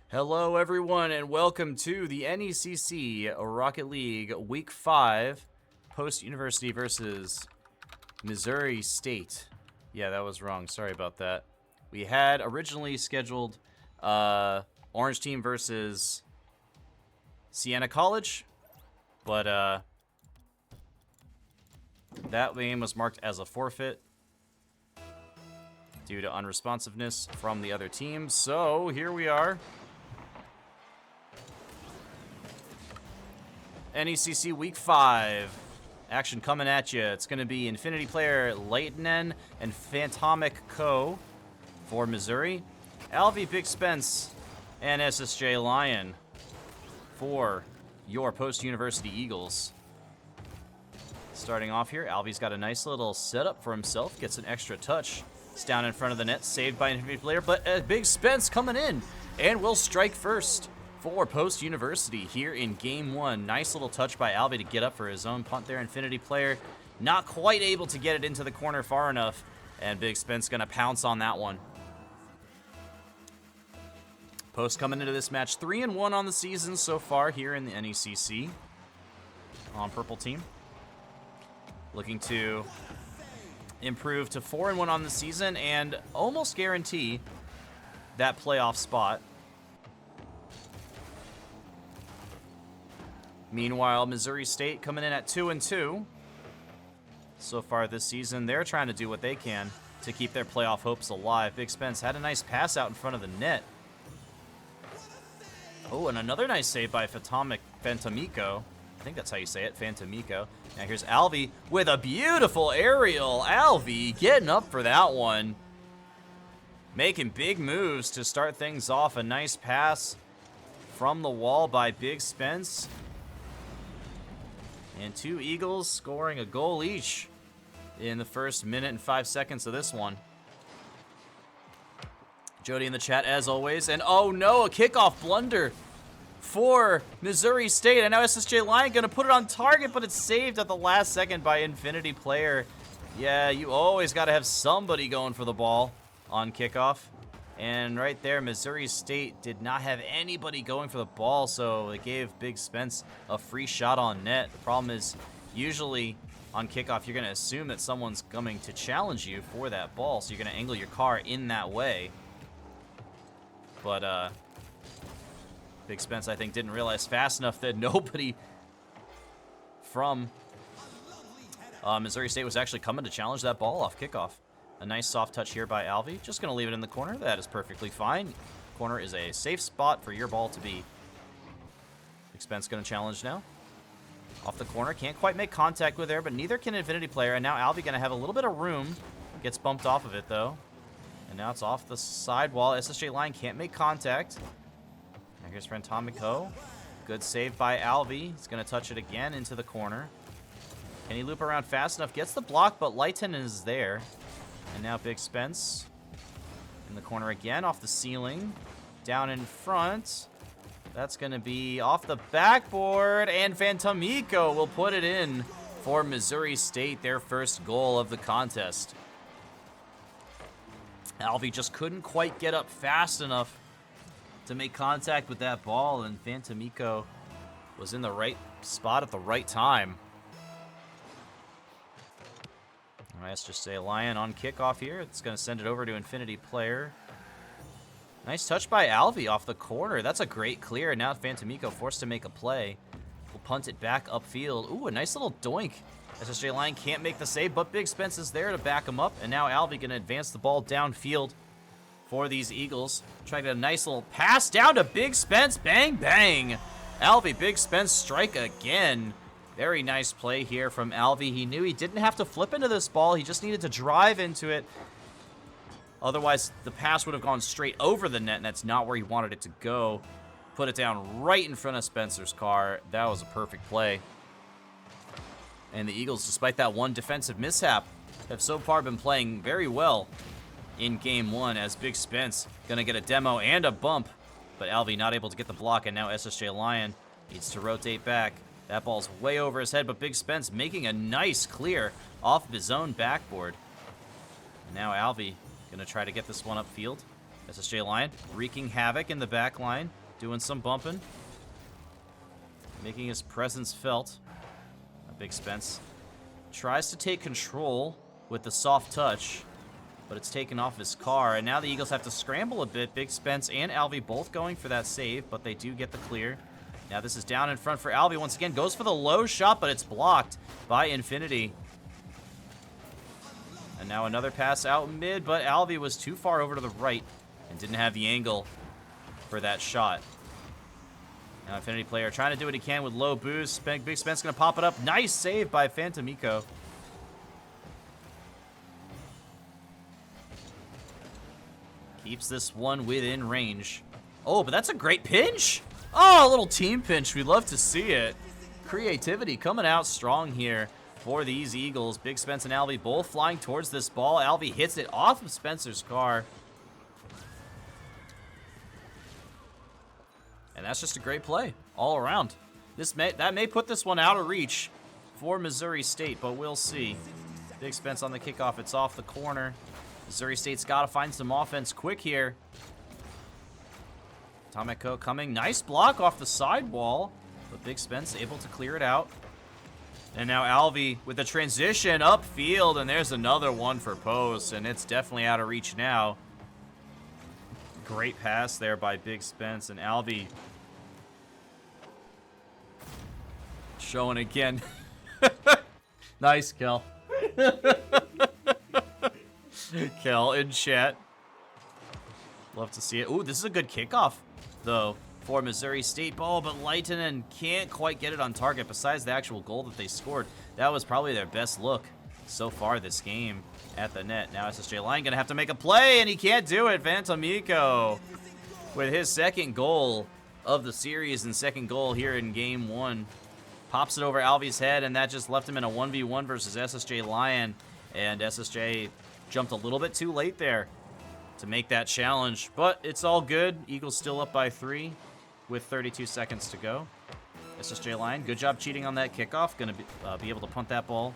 Hello, everyone, and welcome to the NECC Rocket League Week 5 Post-University versus Missouri State. Yeah, that was wrong. Sorry about that. We had originally scheduled Orange Team versus Siena College, but that game was marked as a forfeit due to unresponsiveness from the other team. So here we are. NECC Week 5. Action coming at you. It's going to be Infinity Player Leitenen and Phantomic Co. for Missouri. Alvy, BigSpence, and Ssjlion for your post-university Eagles. Starting off here, Alvy's got a nice little setup for himself. Gets an extra touch. It's down in front of the net, saved by Infinity Player, but BigSpence coming in and will strike first for post-university here in game 1. Nice little touch by Alvy to get up for his own punt there. Infinity Player not quite able to get it into the corner far enough, and BigSpence gonna pounce on that one. Post coming into this match 3-1 on the season so far here in the NECC on purple team. Looking to improve to 4-1 on the season and almost guarantee that playoff spot. Meanwhile, Missouri State coming in at 2-2 so far this season. They're trying to do what they can to keep their playoff hopes alive. BigSpence had a nice pass out in front of the net. Oh, and another nice save by Phantomico. I think that's how you say it, Phantomico. Now here's Alvy with a beautiful aerial. Alvy getting up for that one. Making big moves to start things off. A nice pass from the wall by BigSpence. And two Eagles scoring a goal each in the first minute and 5 seconds of this one. Jody in the chat as always. And oh no, a kickoff blunder for Missouri State. And now Ssjlion gonna put it on target, but it's saved at the last second by Infinity Player. Yeah, you always gotta have somebody going for the ball on kickoff. And right there, Missouri State did not have anybody going for the ball, so it gave BigSpence a free shot on net. The problem is, usually on kickoff, you're going to assume that someone's coming to challenge you for that ball, so you're going to angle your car in that way. But BigSpence, I think, didn't realize fast enough that nobody from Missouri State was actually coming to challenge that ball off kickoff. A nice soft touch here by Alvy. Just going to leave it in the corner. That is perfectly fine. Corner is a safe spot for your ball to be. BigSpence going to challenge now. Off the corner. Can't quite make contact with there, but neither can Infinity Player. And now Alvy going to have a little bit of room. Gets bumped off of it, though. And now it's off the sidewall. Ssjlion can't make contact. Now here's Phantomico. Good save by Alvy. He's going to touch it again into the corner. Can he loop around fast enough? Gets the block, but Leitenen is there. And now BigSpence in the corner again, off the ceiling, down in front. That's going to be off the backboard, and Phantomico will put it in for Missouri State, their first goal of the contest. Alvy just couldn't quite get up fast enough to make contact with that ball, and Phantomico was in the right spot at the right time. All right, let's just say Ssjlion on kickoff here. It's going to send it over to Infinity Player. Nice touch by Alvy off the corner. That's a great clear. Now Phantomico forced to make a play. We'll punt it back upfield. Ooh, a nice little doink. Ssjlion can't make the save, but BigSpence is there to back him up. And now Alvy going to advance the ball downfield for these Eagles. Trying to get a nice little pass down to BigSpence. Bang, bang. Alvy, BigSpence strike again. Very nice play here from Alvy. He knew he didn't have to flip into this ball. He just needed to drive into it. Otherwise, the pass would have gone straight over the net, and that's not where he wanted it to go. Put it down right in front of Spencer's car. That was a perfect play. And the Eagles, despite that one defensive mishap, have so far been playing very well in Game 1, as BigSpence going to get a demo and a bump. But Alvy not able to get the block, and now Ssjlion needs to rotate back. That ball's way over his head, but BigSpence making a nice clear off of his own backboard. And now Alvy going to try to get this one upfield. Ssjlion wreaking havoc in the back line, doing some bumping, making his presence felt. BigSpence tries to take control with the soft touch, but it's taken off his car, and now the Eagles have to scramble a bit. BigSpence and Alvy both going for that save, but they do get the clear. Now this is down in front for Alvy once again. Goes for the low shot, but it's blocked by Infinity. And now another pass out mid, but Alvy was too far over to the right and didn't have the angle for that shot. Now Infinity player trying to do what he can with low boost. BigSpence gonna pop it up. Nice save by Phantomico. Keeps this one within range. Oh, but that's a great pinch. Oh, a little team pinch. We love to see it. Creativity coming out strong here for these Eagles. BigSpence and Alvy both flying towards this ball. Alvy hits it off of Spencer's car. And that's just a great play all around. That may put this one out of reach for Missouri State, but we'll see. BigSpence on the kickoff. It's off the corner. Missouri State's got to find some offense quick here. Tomeko coming. Nice block off the sidewall, but BigSpence able to clear it out. And now Alvy with the transition upfield, and there's another one for post, and it's definitely out of reach now. Great pass there by BigSpence, and Alvy showing again. Nice, Kel. Kel in chat. Love to see it. Ooh, this is a good kickoff, though, for Missouri State ball, but Leitonen can't quite get it on target. Besides the actual goal that they scored, that was probably their best look so far this game at the net. Now Ssjlion gonna have to make a play, and he can't do it. Phantomico with his second goal of the series and second goal here in game one. Pops it over Alvy's head, and that just left him in a 1v1 versus Ssjlion. And SSJ jumped a little bit too late there to make that challenge, but it's all good. Eagles still up by 3 with 32 seconds to go. Ssjlion, good job cheating on that kickoff. Gonna be able to punt that ball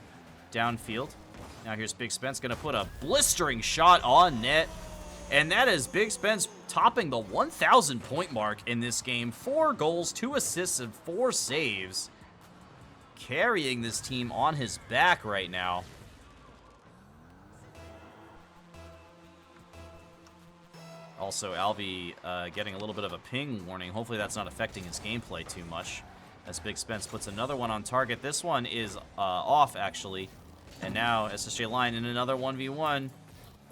downfield. Now here's BigSpence gonna put a blistering shot on net, and that is BigSpence topping the 1,000 point mark in this game. 4 goals, 2 assists, and 4 saves. Carrying this team on his back right now. Also, Alvy getting a little bit of a ping warning. Hopefully that's not affecting his gameplay too much, as BigSpence puts another one on target. This one is off, actually. And now Ssjlion in another 1v1.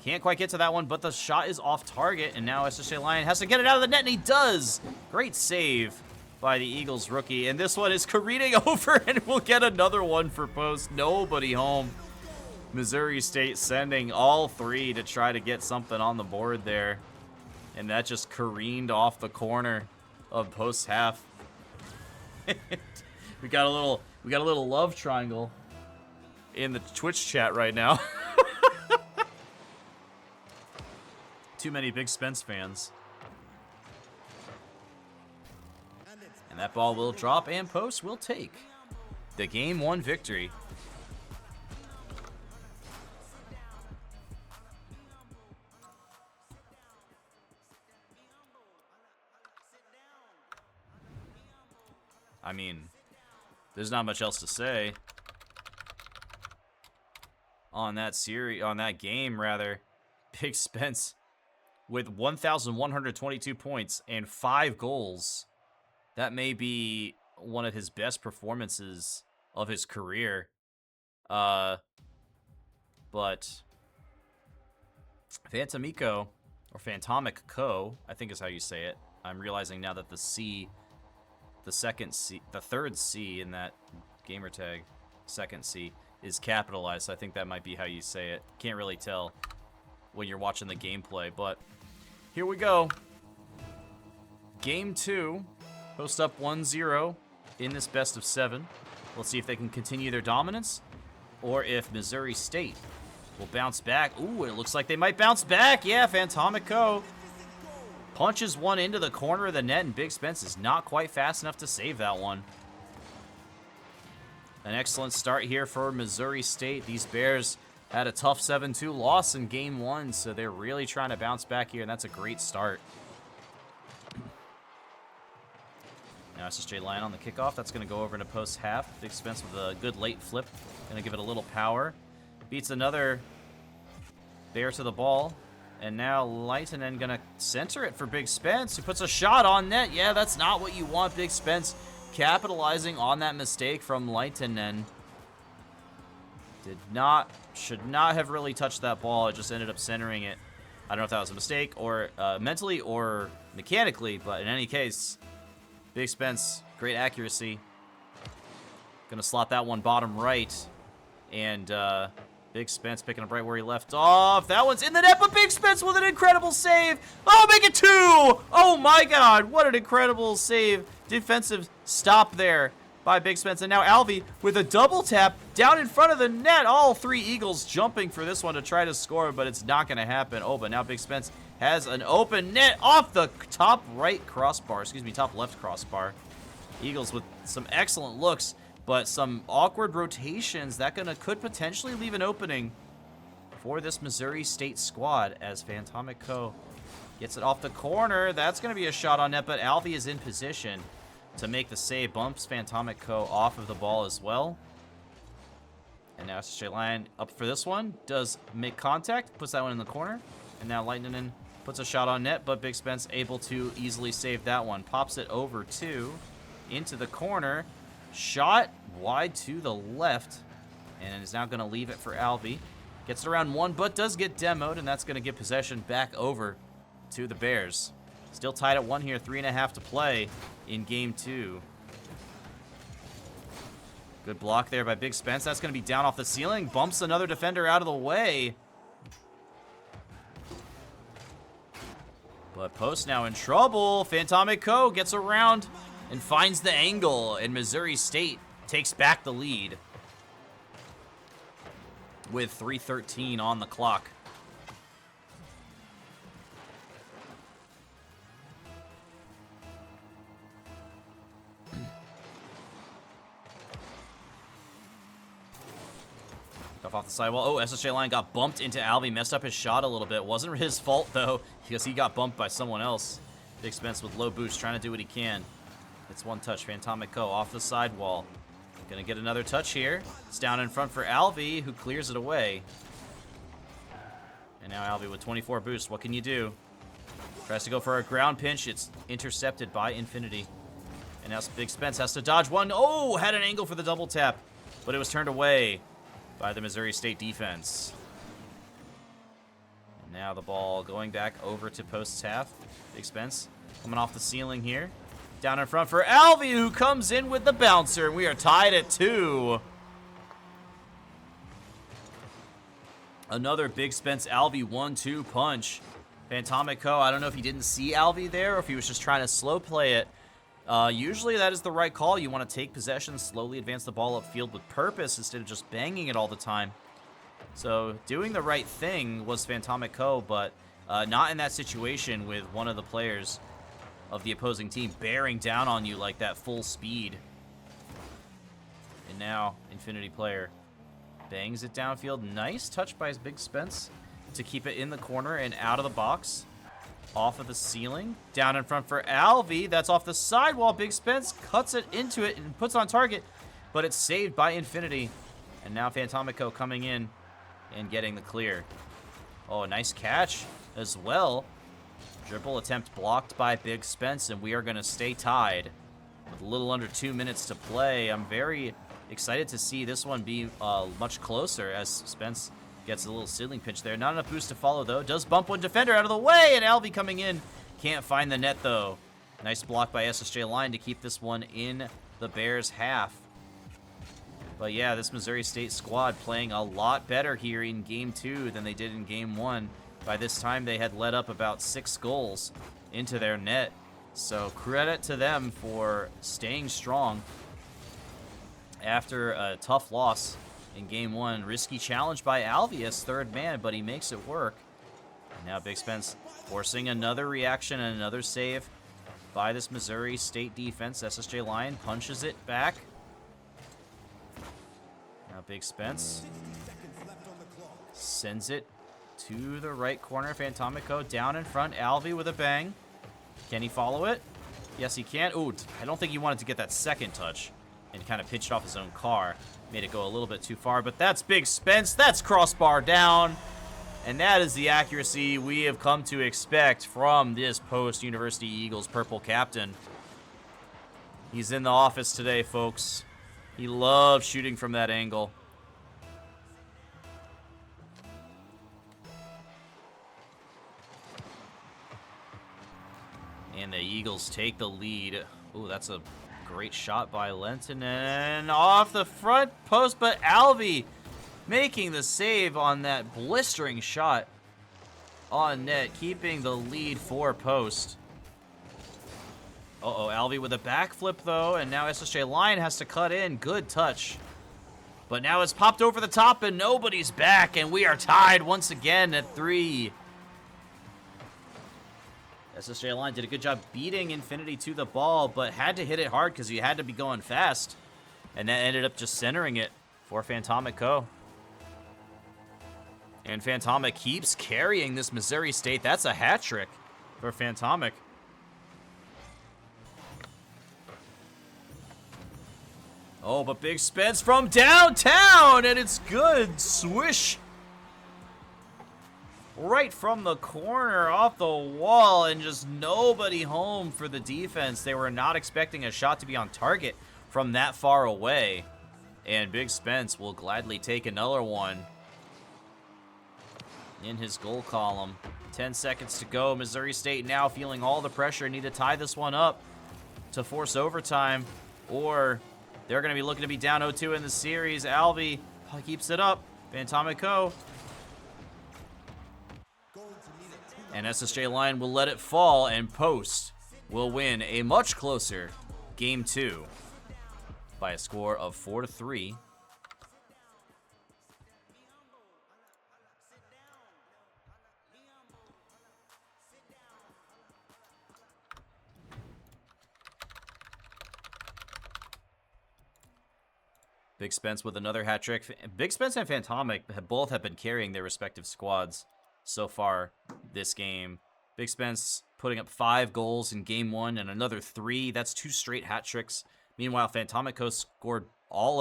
Can't quite get to that one, but the shot is off target, and now Ssjlion has to get it out of the net, and he does! Great save by the Eagles rookie, and this one is careening over, and we'll get another one for post. Nobody home. Missouri State sending all 3 to try to get something on the board there. And that just careened off the corner of post half. we got a little love triangle in the Twitch chat right now. Too many BigSpence fans. And that ball will drop, and post will take the game 1 victory. I mean, there's not much else to say on that series, on that game rather. BigSpence with 1,122 points and 5 goals. That may be one of his best performances of his career. But Phantomico, or Phantomico, I think is how you say it. I'm realizing now that the C, the third C in that gamer tag, second C, is capitalized. So I think that might be how you say it. Can't really tell when you're watching the gameplay, but here we go. Game 2, post up 1-0 in this best of 7. Let's see if they can continue their dominance, or if Missouri State will bounce back. Ooh, it looks like they might bounce back. Yeah, Phantomico punches one into the corner of the net, and BigSpence is not quite fast enough to save that one. An excellent start here for Missouri State. These Bears had a tough 7-2 loss in game 1, so they're really trying to bounce back here, and that's a great start. Now Ssjlion on the kickoff. That's going to go over into post half. BigSpence with a good late flip. Going to give it a little power. Beats another bear to the ball. And now Lightning going to center it for BigSpence, who puts a shot on net. Yeah, that's not what you want. BigSpence capitalizing on that mistake from Lightning. Should not have really touched that ball. It just ended up centering it. I don't know if that was a mistake or mentally or mechanically, but in any case, BigSpence, great accuracy. Gonna slot that one bottom right. And BigSpence picking up right where he left off. That one's in the net, but BigSpence with an incredible save. Oh, make it 2! Oh my god, what an incredible save. Defensive stop there by BigSpence. And now Alvy with a double tap down in front of the net. All 3 Eagles jumping for this one to try to score, but it's not gonna happen. Oh, but now BigSpence has an open net off the top right crossbar. Excuse me, top left crossbar. Eagles with some excellent looks, but some awkward rotations that could potentially leave an opening for this Missouri State squad as Fantomic Co. gets it off the corner. That's going to be a shot on net, but Alvy is in position to make the save. Bumps Fantomic Co. off of the ball as well. And now Ssjlion up for this one. Does make contact, puts that one in the corner. And now Lightning puts a shot on net, but BigSpence able to easily save that one. Pops it over into the corner. Shot wide to the left, and is now going to leave it for Alvy. Gets it around 1, but does get demoed, and that's going to get possession back over to the Bears. Still tied at 1 here, 3.5 to play in game 2. Good block there by BigSpence. That's going to be down off the ceiling. Bumps another defender out of the way. But Post now in trouble. Fantomic Co. gets around and finds the angle, and Missouri State takes back the lead with 3:13 on the clock. Off the sidewall. Oh, Ssjlion got bumped into Alvy, messed up his shot a little bit. Wasn't his fault, though, because he got bumped by someone else. BigSpence with low boost, trying to do what he can. It's one touch. Fantomic Co. off the sidewall. Gonna get another touch here. It's down in front for Alvy, who clears it away. And now Alvy with 24 boost. What can you do? Tries to go for a ground pinch. It's intercepted by Infinity. And now BigSpence has to dodge one. Oh, had an angle for the double tap, but it was turned away by the Missouri State defense. And now the ball going back over to post half. BigSpence coming off the ceiling here. Down in front for Alvy, who comes in with the bouncer. And we are tied at 2. Another BigSpence Alvy 1-2 punch. Fantomic Co. I don't know if he didn't see Alvy there or if he was just trying to slow play it. Usually that is the right call. You want to take possession, slowly advance the ball upfield with purpose instead of just banging it all the time. So doing the right thing was Fantomic Co., but not in that situation with one of the players of the opposing team bearing down on you like that full speed. And now Infinity player bangs it downfield. Nice touch by his BigSpence to keep it in the corner and out of the box. Off of the ceiling. Down in front for Alvy. That's off the sidewall. BigSpence cuts it into it and puts on target, but it's saved by Infinity. And now Fantomic Co. coming in and getting the clear. Oh, a nice catch as well. Dribble attempt blocked by BigSpence, and we are going to stay tied with a little under 2 minutes to play. I'm very excited to see this one be much closer as Spence gets a little ceiling pinch there. Not enough boost to follow, though. Does bump one defender out of the way, and Alvy coming in. Can't find the net, though. Nice block by Ssjlion to keep this one in the Bears' half. But yeah, this Missouri State squad playing a lot better here in Game 2 than they did in Game 1. By this time, they had let up about 6 goals into their net. So credit to them for staying strong after a tough loss in Game 1. Risky challenge by Alvy as third man, but he makes it work. And now BigSpence forcing another reaction and another save by this Missouri State defense. Ssjlion punches it back. Now BigSpence Sends it to the right corner. Fantomico down in front. Alvy with a bang. Can he follow it? Yes, he can. Ooh, I don't think he wanted to get that second touch and kind of pitched off his own car. Made it go a little bit too far, but that's BigSpence. That's crossbar down. And that is the accuracy we have come to expect from this post-University Eagles purple captain. He's in the office today, folks. He loves shooting from that angle. And the Eagles take the lead. Ooh, that's a great shot by Lenton. And off the front post, but Alvy making the save on that blistering shot on net, keeping the lead for post. Uh-oh, Alvy with a backflip, though, and now Ssjlion has to cut in. Good touch. But now it's popped over the top, and nobody's back, and we are tied once again at 3. Ssjlion did a good job beating Infinity to the ball, but had to hit it hard because he had to be going fast. And that ended up just centering it for Fantomico. And Fantomic keeps carrying this Missouri State. That's a hat trick for Fantomic. Oh, but BigSpence from downtown, and it's good. Swish. Right from the corner, off the wall, and just nobody home for the defense. They were not expecting a shot to be on target from that far away. And BigSpence will gladly take another one in his goal column. 10 seconds to go. Missouri State now feeling all the pressure. Need to tie this one up to force overtime, or they're going to be looking to be down 0-2 in the series. Alvy keeps it up. Fantomico. And Ssjlion will let it fall, and Post will win a much closer Game 2 by a score of 4-3. BigSpence with another hat trick. BigSpence and Fantomic both have been carrying their respective squads so far this game. BigSpence putting up 5 goals in Game 1 and another 3. That's 2 straight hat tricks. Meanwhile, Fantomico has scored all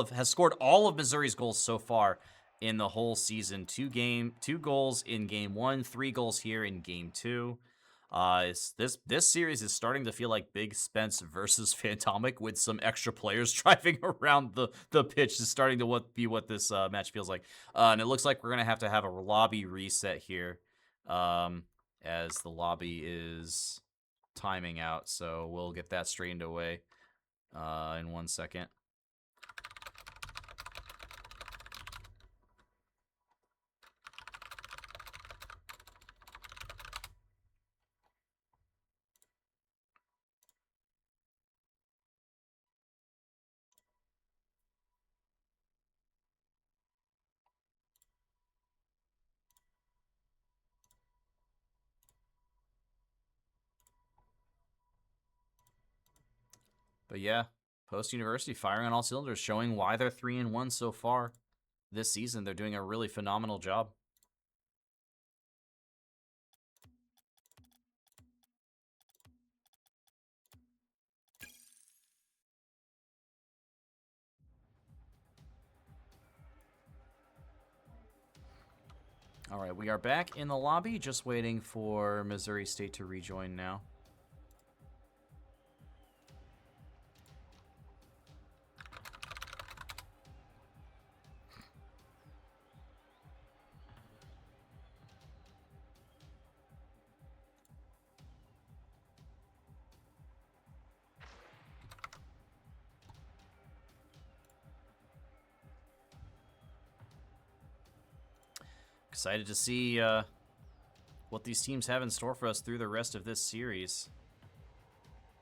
of Missouri's goals so far in the whole season. 2 goals in Game 1, 3 goals here in Game 2. This series is starting to feel like BigSpence versus Fantomic with some extra players driving around the pitch. Is starting to be what this match feels like. And it looks like we're going to have a lobby reset here as the lobby is timing out. So we'll get that straightened away in 1 second. But yeah, Post University firing on all cylinders, showing why they're 3-1 so far this season. They're doing a really phenomenal job. All right, we are back in the lobby, just waiting for Missouri State to rejoin now. Excited to see what these teams have in store for us through the rest of this series.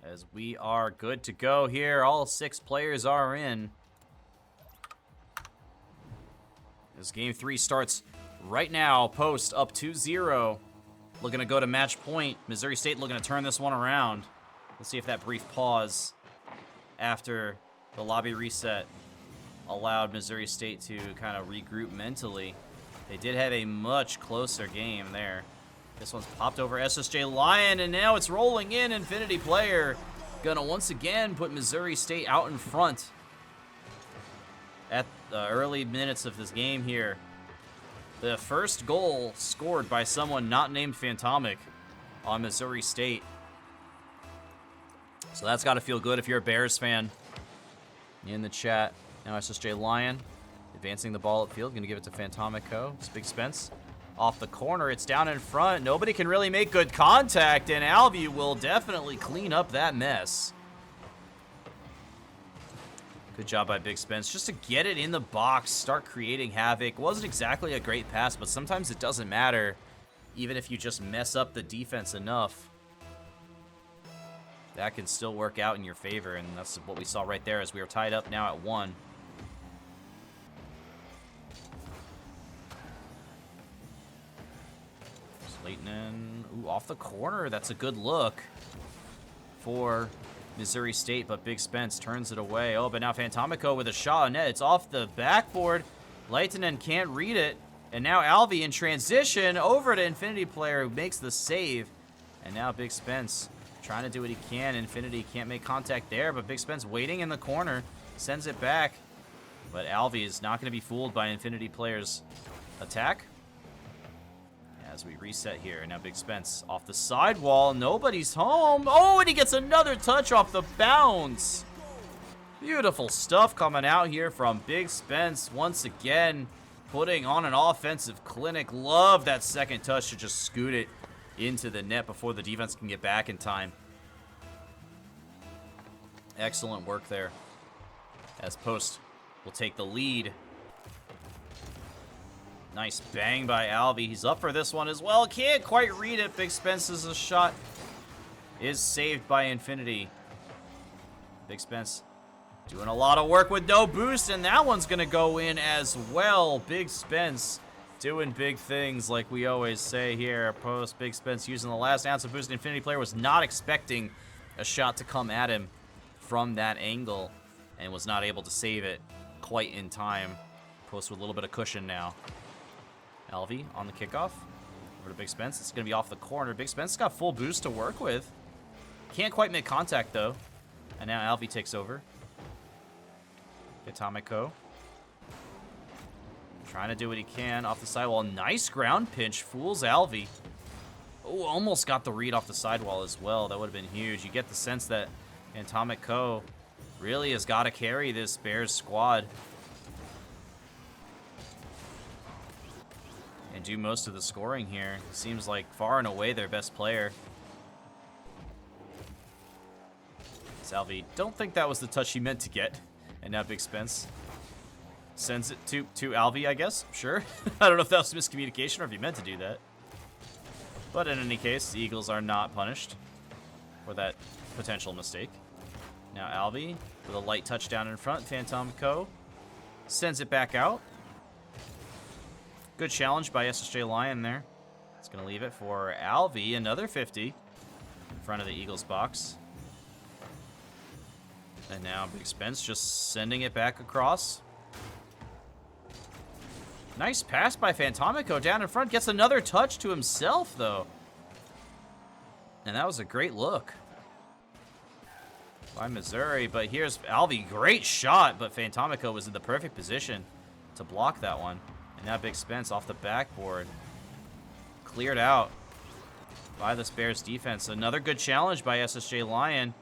As we are good to go here. All 6 players are in. As Game 3 starts right now. Post up 2-0. Looking to go to match point. Missouri State looking to turn this one around. Let's see if that brief pause after the lobby reset allowed Missouri State to kind of regroup mentally. They did have a much closer game there. This one's popped over Ssjlion, and now it's rolling in. Infinity Player gonna once again put Missouri State out in front at the early minutes of this game here. The first goal scored by someone not named Fantomic on Missouri State. So that's got to feel good if you're a Bears fan. In the chat, now Ssjlion advancing the ball upfield, going to give it to Fantomico. It's BigSpence off the corner. It's down in front. Nobody can really make good contact, and Alvy will definitely clean up that mess. Good job by BigSpence just to get it in the box, start creating havoc. Wasn't exactly a great pass, but sometimes it doesn't matter, even if you just mess up the defense enough. That can still work out in your favor, and that's what we saw right there as we are tied up now at 1. Ssjlion, ooh, off the corner. That's a good look for Missouri State, but BigSpence turns it away. Oh, but now Fantomico with a shot on net. It's off the backboard. Leitonen can't read it, and now Alvy in transition over to Infinity Player, who makes the save, and now BigSpence trying to do what he can. Infinity can't make contact there, but BigSpence waiting in the corner, sends it back. But Alvy is not going to be fooled by Infinity Player's attack. As we reset here, now BigSpence off the sidewall. Nobody's home. Oh, and he gets another touch off the bounce. Beautiful stuff coming out here from BigSpence once again, putting on an offensive clinic. Love that second touch to just scoot it into the net before the defense can get back in time. Excellent work there, as Post will take the lead. Nice bang by Alvy. He's up for this one as well. Can't quite read it. BigSpence's shot is saved by Infinity. BigSpence doing a lot of work with no boost, and that one's going to go in as well. BigSpence doing big things like we always say here. Post BigSpence using the last ounce of boost. Infinity Player was not expecting a shot to come at him from that angle and was not able to save it quite in time. Post with a little bit of cushion now. Alvy on the kickoff. Over to BigSpence. It's going to be off the corner. BigSpence's got full boost to work with. Can't quite make contact, though. And now Alvy takes over. Fantomico trying to do what he can off the sidewall. Nice ground pinch. Fools Alvy. Oh, almost got the read off the sidewall as well. That would have been huge. You get the sense that Fantomico really has got to carry this Bears squad and do most of the scoring here. Seems like far and away their best player. Alvy, don't think that was the touch he meant to get. And now BigSpence sends it to Alvy, I guess. Sure. I don't know if that was miscommunication or if he meant to do that. But in any case, the Eagles are not punished for that potential mistake. Now Alvy with a light touchdown in front. Fantomico sends it back out. Good challenge by Ssjlion there. It's going to leave it for Alvy. Another 50 in front of the Eagles box. And now BigSpence just sending it back across. Nice pass by Fantomico down in front. Gets another touch to himself, though. And that was a great look by Missouri. But here's Alvy. Great shot, but Fantomico was in the perfect position to block that one. And now BigSpence off the backboard. Cleared out by this Bears defense. Another good challenge by Ssjlion.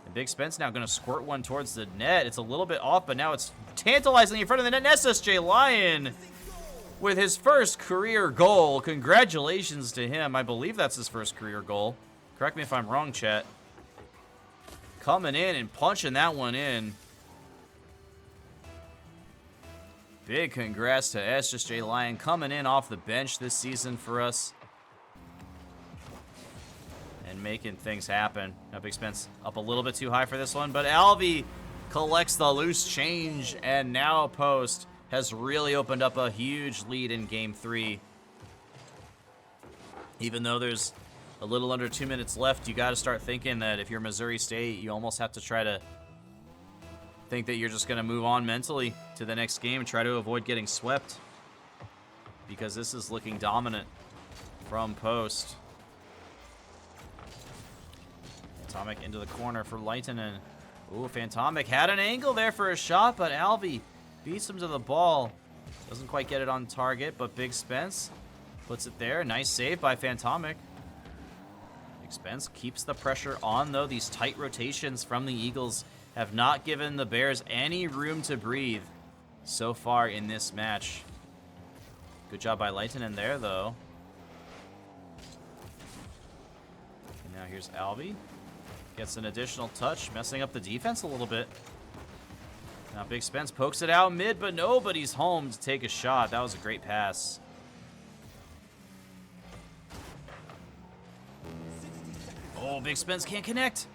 And BigSpence now going to squirt one towards the net. It's a little bit off, but now it's tantalizingly in front of the net. Ssjlion with his first career goal. Congratulations to him. I believe that's his first career goal. Correct me if I'm wrong, chat. Coming in and punching that one in. Big congrats to Ssjlion coming in off the bench this season for us and making things happen. Now BigSpence up a little bit too high for this one, but Alvy collects the loose change, and now Post has really opened up a huge lead in Game 3. Even though there's a little under 2 minutes left, you got to start thinking that if you're Missouri State, you almost have to try to think that you're just going to move on mentally to the next game and try to avoid getting swept. because this is looking dominant from post. Fantomic into the corner for Leitonen. Ooh, Fantomic had an angle there for a shot, but Alvy beats him to the ball. Doesn't quite get it on target, but BigSpence puts it there. Nice save by Fantomic. BigSpence keeps the pressure on, though. These tight rotations from the Eagles have not given the Bears any room to breathe so far in this match. Good job by Leitonen there, though. And now here's Alvy. Gets an additional touch, messing up the defense a little bit. Now BigSpence pokes it out mid, but nobody's home to take a shot. That was a great pass. Oh, BigSpence can't connect.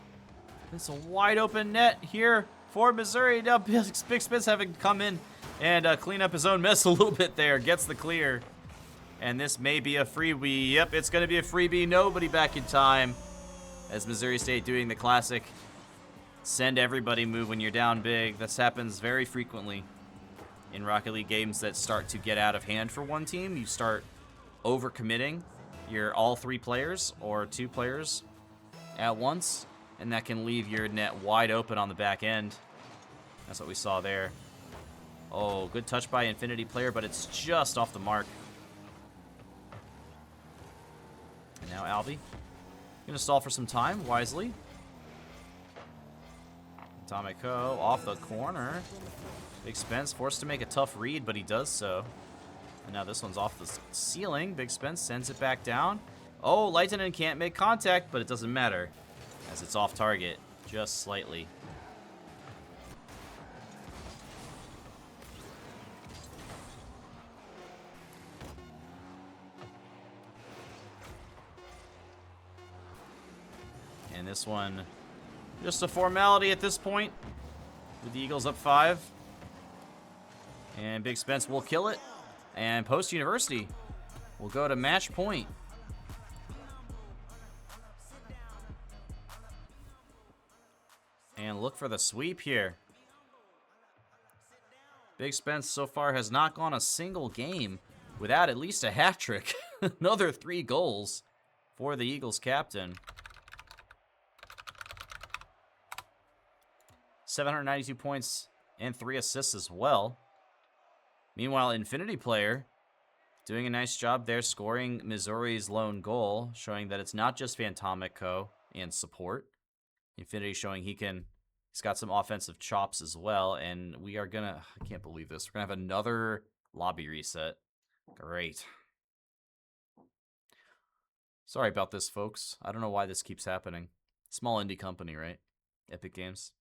It's a wide open net here for Missouri. Now BigSpence having come in and clean up his own mess a little bit there. Gets the clear. And this may be a freebie. Yep, it's going to be a freebie. Nobody back in time. As Missouri State doing the classic send everybody move when you're down big. This happens very frequently in Rocket League games that start to get out of hand for one team. You start overcommitting your all 3 players or 2 players at once, and that can leave your net wide open on the back end. That's what we saw there. Oh, good touch by Infinity player, but it's just off the mark. And now Alvy. Gonna stall for some time, wisely. Atomico off the corner. BigSpence forced to make a tough read, but he does so. And now this one's off the ceiling. BigSpence sends it back down. Oh, Leitonen can't make contact, but it doesn't matter, as it's off target, just slightly. And this one, just a formality at this point, with the Eagles up 5. And BigSpence will kill it. And Post University will go to match point. And look for the sweep here. BigSpence so far has not gone a single game without at least a hat trick. Another 3 goals for the Eagles captain. 792 points and 3 assists as well. Meanwhile, Infinity player doing a nice job there, scoring Missouri's lone goal, showing that it's not just Fantomico and support. Infinity showing he's got some offensive chops as well, and we are gonna, I can't believe this, we're gonna have another lobby reset. Great. Sorry about this, folks. I don't know why this keeps happening. Small indie company, right? Epic Games.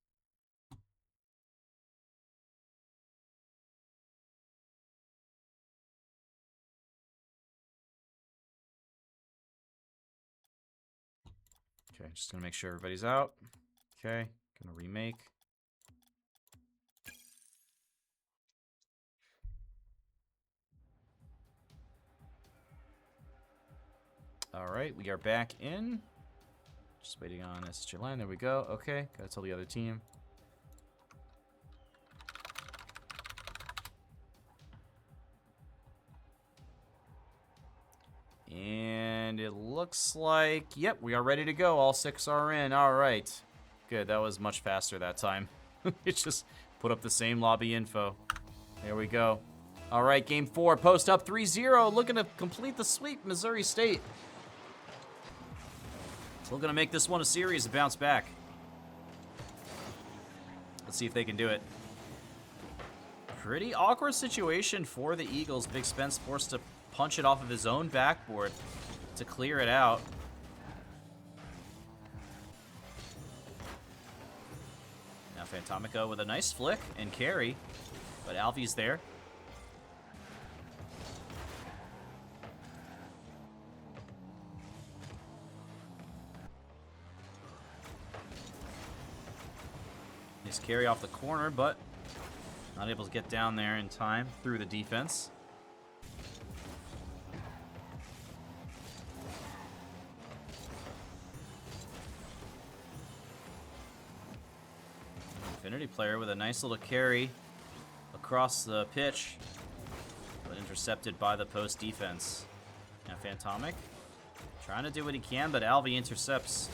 Okay, just gonna make sure everybody's out. Okay, gonna remake. All right, we are back in. Just waiting on Ssjlion. There we go. Okay, gotta tell the other team. And it looks like, yep, we are ready to go. All 6 are in. All right. Good, that was much faster that time. It just put up the same lobby info. There we go. All right, game 4, post up 3-0. Looking to complete the sweep, Missouri State. Still gonna make this one a series and bounce back. Let's see if they can do it. Pretty awkward situation for the Eagles. BigSpence forced to punch it off of his own backboard to clear it out. Now Fantomico with a nice flick and carry, but Alvy's there. Nice carry off the corner, but not able to get down there in time through the defense. Infinity player with a nice little carry across the pitch. but intercepted by the post defense. Now Phantomic trying to do what he can, but Alvy intercepts.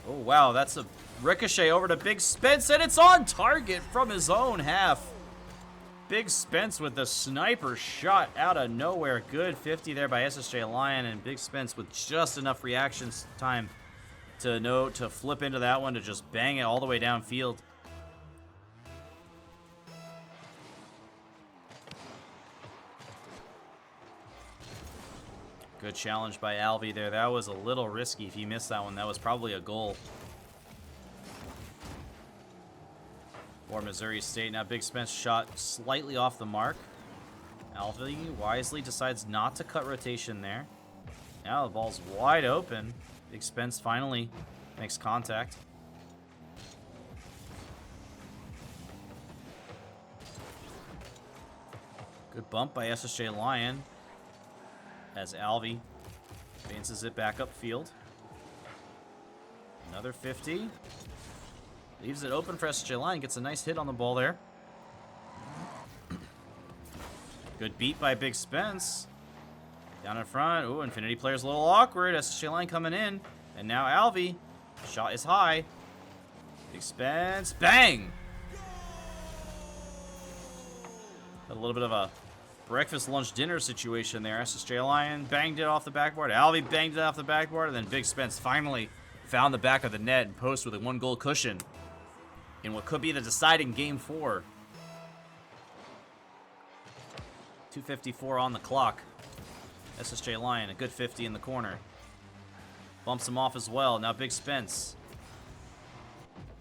Oh, wow, that's a ricochet over to BigSpence, and it's on target from his own half. BigSpence with the sniper shot out of nowhere. Good 50 there by Ssjlion, and BigSpence with just enough reaction time to flip into that one to just bang it all the way downfield. Good challenge by Alvy there. That was a little risky. If he missed that one, that was probably a goal for Missouri State. Now BigSpence shot slightly off the mark. Alvy wisely decides not to cut rotation there. Now the ball's wide open. BigSpence finally makes contact. Good bump by Ssjlion as Alvy advances it back upfield. Another 50. Leaves it open for Ssjlion. Gets a nice hit on the ball there. Good beat by BigSpence. Down in front. Ooh, Infinity player's a little awkward. Ssjlion coming in. And now Alvy. Shot is high. BigSpence. Bang! Got a little bit of a breakfast, lunch, dinner situation there. Ssjlion banged it off the backboard. Alvy banged it off the backboard. And then BigSpence finally found the back of the net and posted with a 1-goal cushion in what could be the deciding Game 4. 2:54 on the clock. Ssjlion, a good 50 in the corner. Bumps him off as well. Now BigSpence.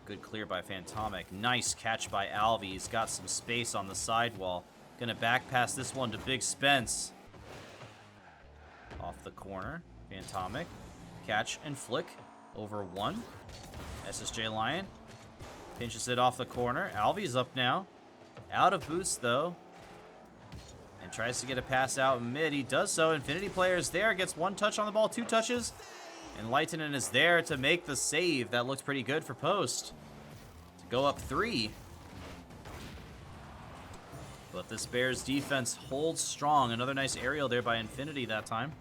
Good clear by Phantomic. Nice catch by Alvy. He's got some space on the sidewall. Gonna back pass this one to BigSpence. Off the corner. Phantomic. Catch and flick. Over one. Ssjlion pinches it off the corner. Alvy's up now. Out of boost though. And tries to get a pass out mid. He does so. Infinity player is there. Gets 1 touch on the ball. 2 touches. And Lightning is there to make the save. That looks pretty good for post. To go up 3. But this Bears defense holds strong. Another nice aerial there by Infinity that time.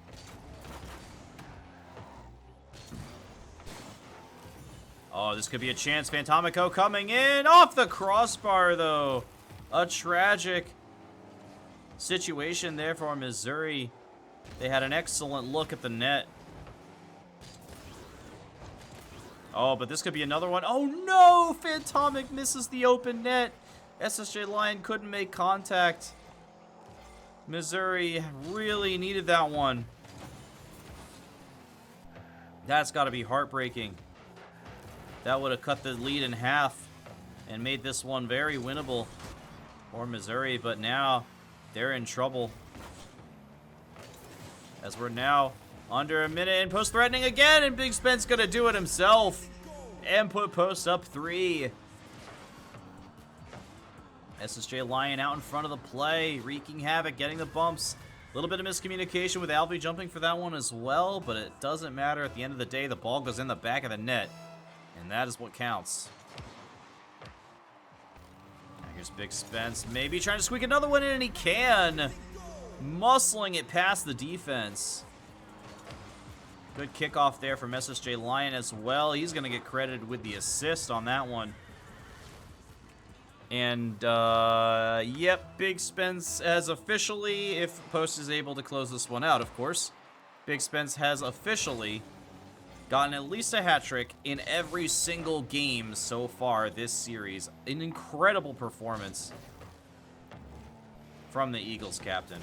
Oh, this could be a chance. Phantomico coming in. Off the crossbar, though. A tragic situation there for Missouri. They had an excellent look at the net. Oh, but this could be another one. Oh, no! Phantomic misses the open net. Ssjlion couldn't make contact. Missouri really needed that one. That's got to be heartbreaking. That would have cut the lead in half and made this one very winnable for Missouri, but now they're in trouble. As we're now under a minute and post threatening again, and BigSpence gonna do it himself and put post up 3. Ssjlion out in front of the play, wreaking havoc, getting the bumps. A little bit of miscommunication with Alvy jumping for that one as well, but it doesn't matter. At the end of the day, the ball goes in the back of the net, and that is what counts. Here's BigSpence, maybe trying to squeak another one in, and he can. Muscling it past the defense. Good kickoff there from Ssjlion as well. He's going to get credited with the assist on that one. And, yep, BigSpence has officially, if Post is able to close this one out, of course, BigSpence has officially gotten at least a hat trick in every single game so far this series. An incredible performance from the Eagles captain.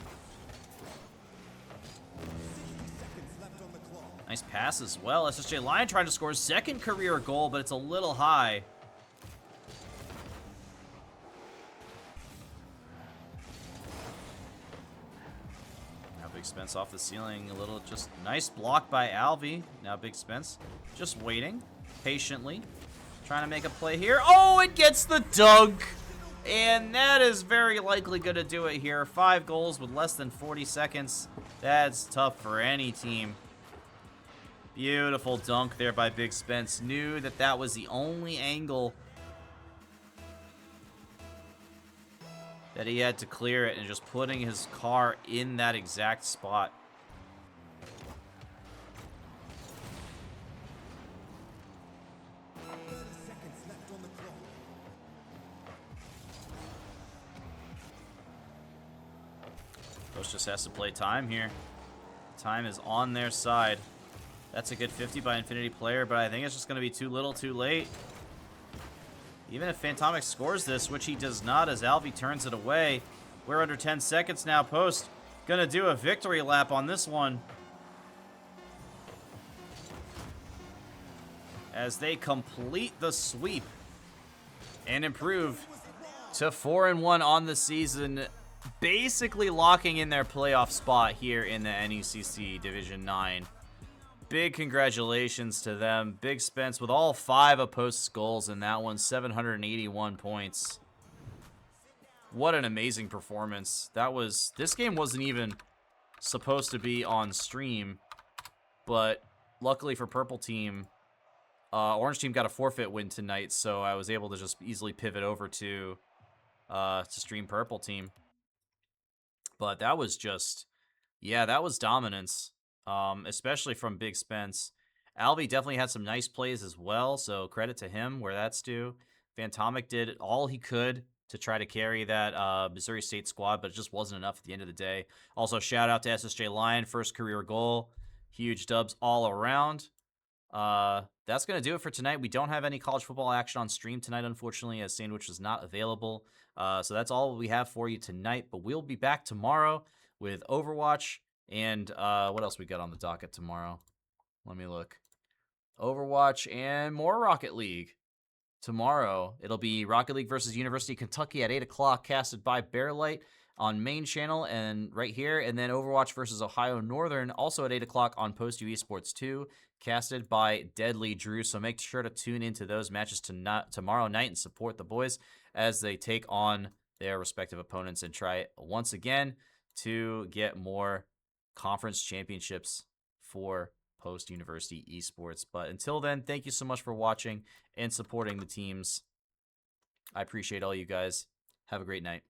Nice pass as well. Ssjlion trying to score his 2nd career goal, but it's a little high. BigSpence off the ceiling a little, just nice block by Alvy. Now BigSpence just waiting patiently, trying to make a play here. Oh, it gets the dunk, and that is very likely going to do it here. 5 goals with less than 40 seconds. That's tough for any team. Beautiful dunk there by BigSpence. Knew that that was the only angle that he had to clear it and just putting his car in that exact spot. Coach just has to play time here. Time is on their side. That's a good 50 by Infinity player, but I think it's just going to be too little too late. Even if Fantomic scores this, which he does not as Alvy turns it away. We're under 10 seconds now. Post going to do a victory lap on this one, as they complete the sweep and improve to 4-1 on the season, basically locking in their playoff spot here in the NECC Division 9. Big congratulations to them. BigSpence with all 5 of Post's goals in that one, 781 points. What an amazing performance. This game wasn't even supposed to be on stream, but luckily for Purple Team, Orange Team got a forfeit win tonight, so I was able to just easily pivot over to stream Purple Team. But that was just, yeah, that was dominance, especially from BigSpence. Alvy definitely had some nice plays as well, so credit to him where that's due. Fantomic did all he could to try to carry that Missouri State squad, but it just wasn't enough at the end of the day. Also, shout out to Ssjlion, first career goal. Huge dubs all around. That's going to do it for tonight. We don't have any college football action on stream tonight, unfortunately, as Sandwich is not available. So that's all we have for you tonight, but we'll be back tomorrow with Overwatch and what else we got on the docket tomorrow? Let me look. Overwatch and more Rocket League. Tomorrow, it'll be Rocket League versus University of Kentucky at 8 o'clock, casted by Bearlight on main channel and right here, and then Overwatch versus Ohio Northern, also at 8 o'clock on Post UE Sports 2, casted by Deadly Drew. So make sure to tune into those matches tomorrow night and support the boys as they take on their respective opponents and try once again to get more conference championships for Post University Esports. But until then, thank you so much for watching and supporting the teams. I appreciate all you guys. Have a great night.